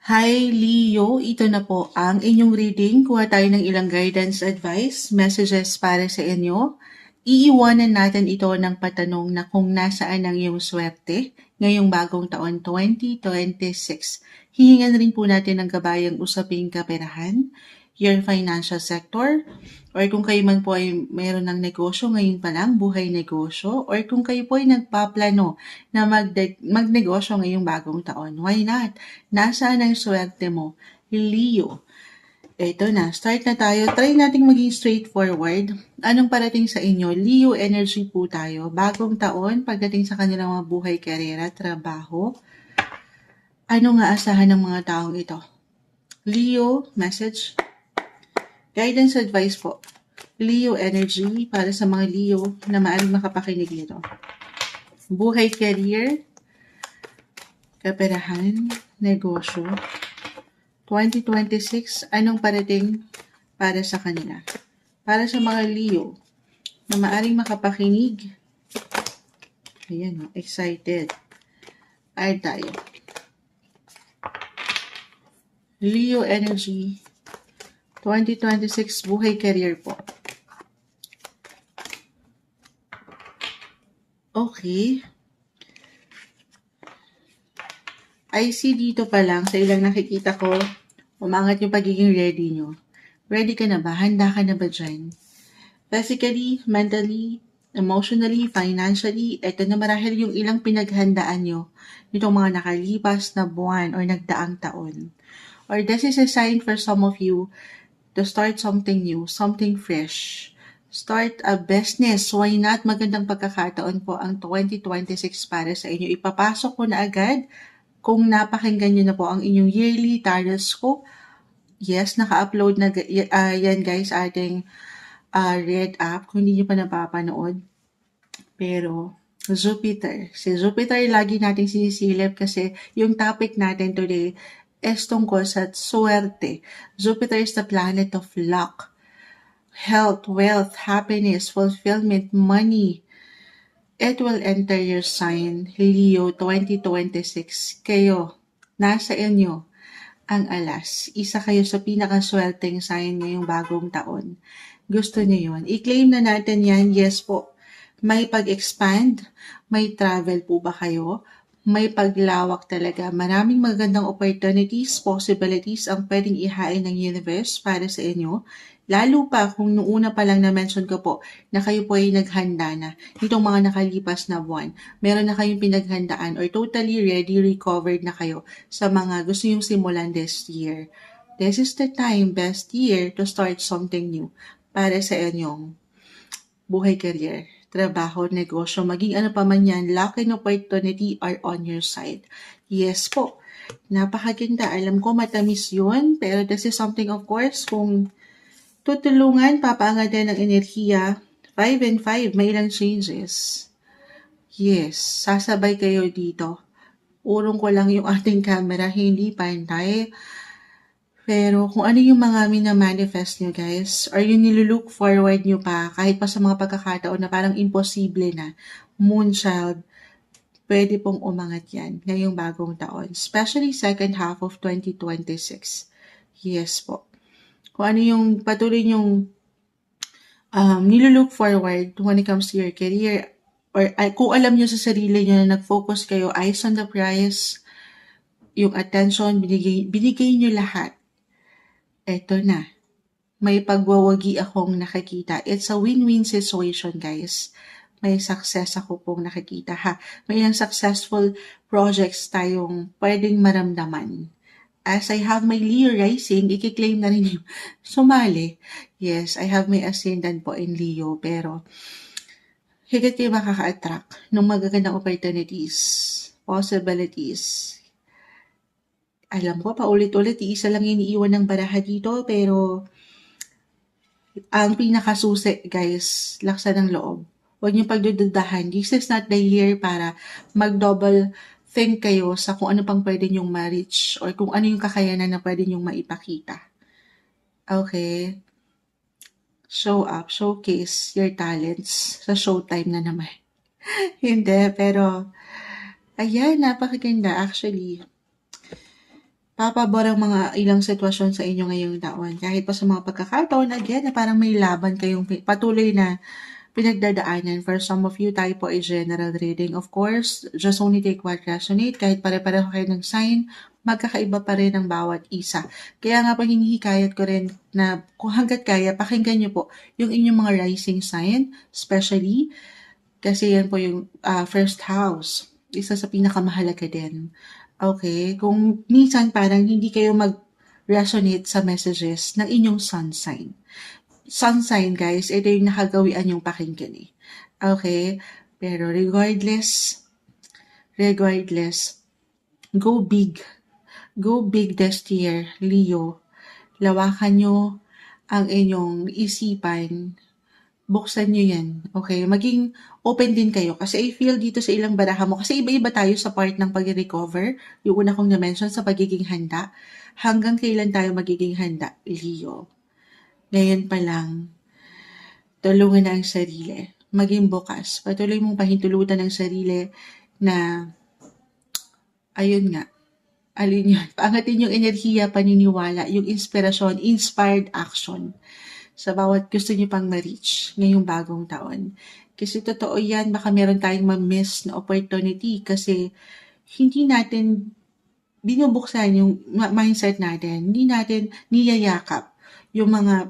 Hi Leo, ito na po ang inyong reading. Kuha tayo ng ilang guidance advice, messages para sa inyo. Iiwanan natin ito ng patanong na kung nasaan ang iyong swerte ngayong bagong taon 2026. Hihingan rin po natin ng gabayang usaping kaperahan, your financial sector, or kung kayo man po ay mayroon ng negosyo ngayon pa lang, buhay negosyo, or kung kayo po ay nagpaplano na magnegosyo ngayong bagong taon, why not? Nasaan ang swerte mo? Leo. Ito na, start na tayo. Try nating maging straightforward. Anong parating sa inyo? Leo energy po tayo. Bagong taon, pagdating sa kanilang mga buhay, karera, trabaho. Ano nga asahan ng mga taong ito? Leo, message. Guidance advice po. Leo energy para sa mga Leo na maaaring makapakinig nito. Buhay, career, kaperahan, negosyo. 2026, anong parating para sa kanila? Para sa mga Leo na maaring makapakinig. Ayan, excited. Add tayo. Leo energy 2026 buhay career po. Okay. I see dito pa lang sa ilang nakikita ko, umangat yung pagiging ready nyo. Ready ka na ba? Handa ka na ba dyan? Physically, mentally, emotionally, financially, ito na marahil yung ilang pinaghandaan nyo nitong mga nakalipas na buwan or nagdaang taon. Or this is a sign for some of you to start something new, something fresh. Start a business. Why not? Magandang pagkakataon po ang 2026 para sa inyo. Ipapasok ko na agad kung napakinggan nyo na po ang inyong yearly tarot. Yes, naka-upload na yan guys, ating read app kung hindi nyo pa napapanood. Pero Jupiter. Si Jupiter lagi nating sinisilip kasi yung topic natin today is tungkol sa swerte. Jupiter is the planet of luck, health, wealth, happiness, fulfillment, money. It will enter your sign, Leo 2026. Kayo, nasa inyo ang alas. Isa kayo sa pinakaswerteng sign ngayong bagong taon. Gusto niyo yun? I-claim na natin yan. Yes po. May pag-expand? May travel po ba kayo? May paglawak talaga. Maraming magandang opportunities, possibilities ang pwedeng ihain ng universe para sa inyo. Lalo pa kung noong una pa lang na-mention ko po na kayo po ay naghanda na nitong mga nakalipas na buwan. Meron na kayong pinaghandaan or totally ready, recovered na kayo sa mga gusto nyong simulan this year. This is the time, best year to start something new para sa inyong buhay, career, trabaho, negosyo, maging ano pa man yan, luck and opportunity are on your side. Yes po, napakaganda. Alam ko matamis yun, pero this is something of course, kung tutulungan, papaangatin ng enerhiya, 5 and 5, may ilang changes. Yes, sasabay kayo dito. Urong ko lang yung ating camera, hindi pantay. Pero kung ano yung mga minamanifest nyo guys, or yung nilulook forward nyo pa, kahit pa sa mga pagkakataon na parang imposible na, Moonchild, pwede pong umangat yan ngayong bagong taon. Especially second half of 2026. Yes po. Kung ano yung patuloy nyong nilulook forward when it comes to your career, or kung alam nyo sa sarili nyo na nag-focus kayo, eyes on the prize, yung attention, binigay nyo lahat. Eto na. May pagwawagi akong nakikita. It's a win-win situation, guys. May success ako pong nakikita, ha. May ilang successful projects tayong pwedeng maramdaman. As I have my Leo rising, i-claim na rin yung sumali. Yes, I have my ascendant po in Leo, pero higit kayo makaka-attract ng magagandang opportunities, possibilities. Alam ko, paulit-ulit, isa lang iniiwan ng baraha dito, pero ang pinakasusi, guys, laksa ng loob. Huwag niyo pagdududahan. This is not the year para mag-double think kayo sa kung ano pang pwede niyong ma-reach or kung ano yung kakayanan na pwede niyong maipakita. Okay? Show up, showcase your talents sa showtime na naman. Hindi, pero ayan, napakaganda actually. papabor ang mga ilang sitwasyon sa inyo ngayong taon. Kahit pa sa mga pagkakataon, again, na parang may laban kayong patuloy na pinagdadaanan. For some of you, tayo po ay general reading. Of course, just only take what resonate. Kahit pare-pareho kayo ng sign, magkakaiba pa rin ang bawat isa. Kaya nga po hinihikayat ko rin na kung hanggat kaya, pakinggan nyo po yung inyong mga rising sign, especially kasi yan po yung first house. Isa sa pinakamahalaga din. Okay? Kung minsan parang hindi kayo mag-resonate sa messages ng inyong sun sign. Sun sign, guys, ito yung nakagawian yung pakinggan eh. Okay? Pero regardless, go big. Go big this year, Leo. Lawakan nyo ang inyong isipan. Buksan nyo yan. Okay? Maging open din kayo. Kasi I feel dito sa ilang baraha mo, kasi iba-iba tayo sa part ng pag-recover. Yung una kong na-mention sa pagiging handa. Hanggang kailan tayo magiging handa, Leo? Ngayon pa lang, tulungan na ang sarili. Maging bukas. Patuloy mong pahintulutan ang sarili na, ayun nga, alin yun, paangatin yung enerhiya, paniniwala, yung inspirasyon, inspired action sa bawat gusto niyo pang ma-reach ngayong bagong taon. Kasi totoo yan, baka meron tayong ma-miss na opportunity kasi hindi natin binubuksan yung mindset natin, hindi natin niyayakap yung mga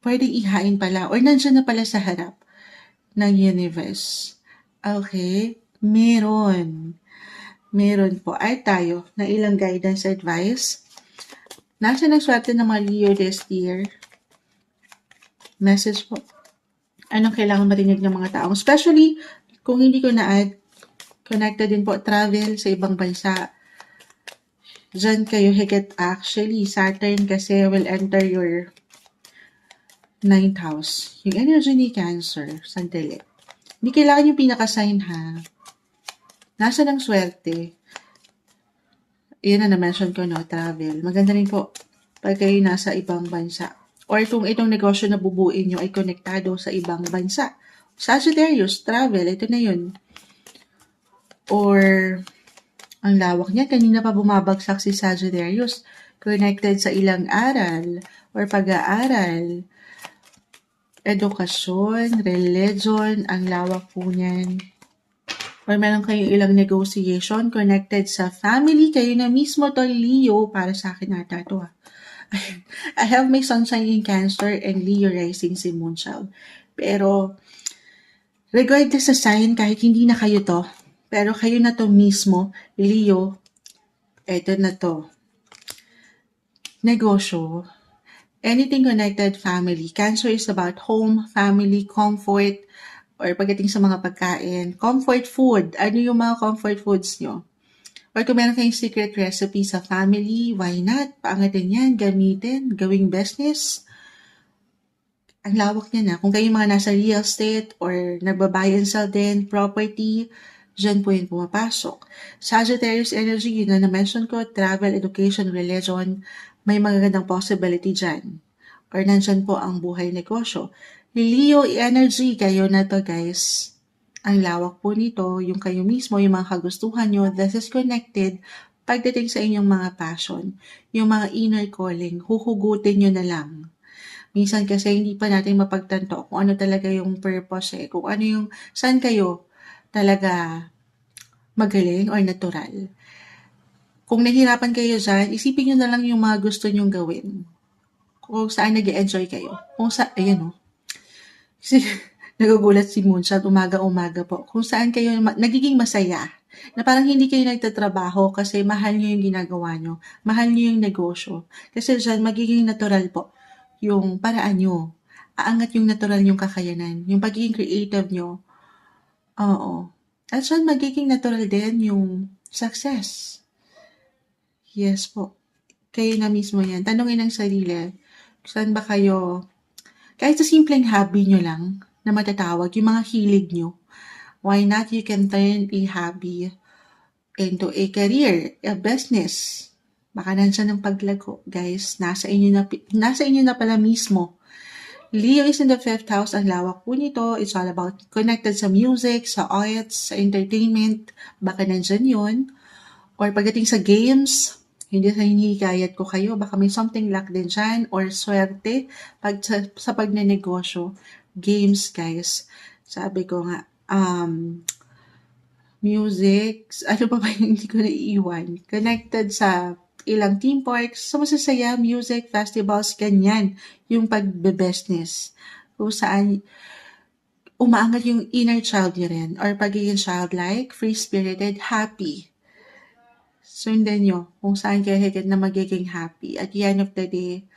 pwedeng ihain pala or nandiyan na pala sa harap ng universe. Okay? Meron po. Ay tayo na ilang guidance advice. Nasa ng swerte ng mga Leo this year? Message po. Anong kailangan marinig ng mga tao? Especially, kung hindi ko na-add, connected din po, travel sa ibang bansa. Diyan kayo higit actually. Saturn kasi will enter your 9th house. Yung energy ni Cancer, sandali. Hindi kailangan yung pinaka-sign ha. Nasa ng swerte. Yun na na-mention ko, no? Travel. Maganda rin po pag kayo nasa ibang bansa. Or kung itong negosyo na bubuin nyo ay konektado sa ibang bansa. Sagittarius, travel, ito na yun. Or, ang lawak niya, kanina pa bumabagsak si Sagittarius. Connected sa ilang aral or pag-aaral. Edukasyon, religion, ang lawak po niyan. Or meron kayong ilang negotiation connected sa family, kayo na mismo to, Leo, para sa akin ata to ha. I have my sun sign in Cancer and Leo rising si Moonchild. Pero, regardless sa sign, kahit hindi na kayo to, pero kayo na to mismo, Leo, eto na to. Negosyo, anything connected family. Cancer is about home, family, comfort, or pagdating sa mga pagkain. Comfort food. Ano yung mga comfort foods nyo? Or kung meron kayong secret recipe sa family, why not? Paangatin yan, gamitin, gawing business. Ang lawak niya na. Kung kayo mga nasa real estate or nagbabuy and sell din, property, dyan po yun pumapasok. Sagittarius energy, yun na na-mention ko, travel, education, religion, may magagandang possibility dyan. Or nandyan po ang buhay negosyo. Leo energy, kayo na to guys. Ang lawak po nito, yung kayo mismo, yung mga kagustuhan nyo, this is connected pagdating sa inyong mga passion, yung mga inner calling, huhugutin nyo na lang. Minsan kasi hindi pa natin mapagtanto kung ano talaga yung purpose kung ano yung, saan kayo talaga magaling or natural. Kung nahihirapan kayo dyan, isipin nyo na lang yung mga gusto nyong gawin. Kung saan nag-enjoy kayo. Kung ayan o. Kasi, nagugulat si Moonshot, umaga-umaga po. Kung saan kayo nagiging masaya. Na parang hindi kayo nagtatrabaho kasi mahal nyo yung ginagawa nyo. Mahal nyo yung negosyo. Kasi dyan, magiging natural po yung paraan nyo. Aangat yung natural yung kakayanan. Yung pagiging creative nyo. Oo. At dyan, magiging natural din yung success. Yes po. Kayo na mismo yan. Tanungin ang sarili. Saan ba kayo, kahit sa simpleng hobby nyo lang, na matatawag, yung mga hilig nyo, why not you can turn a hobby into a career, a business. Baka nandiyan ng paglago, guys. Nasa inyo na pala mismo. Leo is in the 5th house. Ang lawak po nito. It's all about connected sa music, sa arts, sa entertainment. Baka nandiyan yun. Or pagdating sa games, Hindi sa hinihikayat ko kayo, baka may something luck din dyan or swerte sa pagnenegosyo. Games, guys. Sabi ko nga, music, ano pa ba yung hindi ko naiiwan? Connected sa ilang theme parks, so masasaya, music, festivals, ganyan, yung pagbe-business. Kung saan umaangat yung inner child niyo rin or pagiging childlike, free-spirited, happy. Sundan nyo kung saan kayo higit na magiging happy. At the end of the day,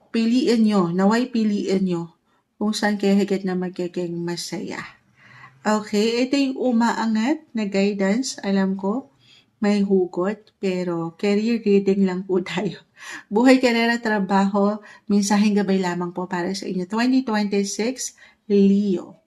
piliin nyo, naway piliin nyo kung saan kayo higit na magiging masaya. Okay, ito yung umaangat na guidance. Alam ko, may hugot, pero career reading lang po tayo. Buhay, karera, trabaho, mensaheng gabay lamang po para sa inyo. 2026, Leo.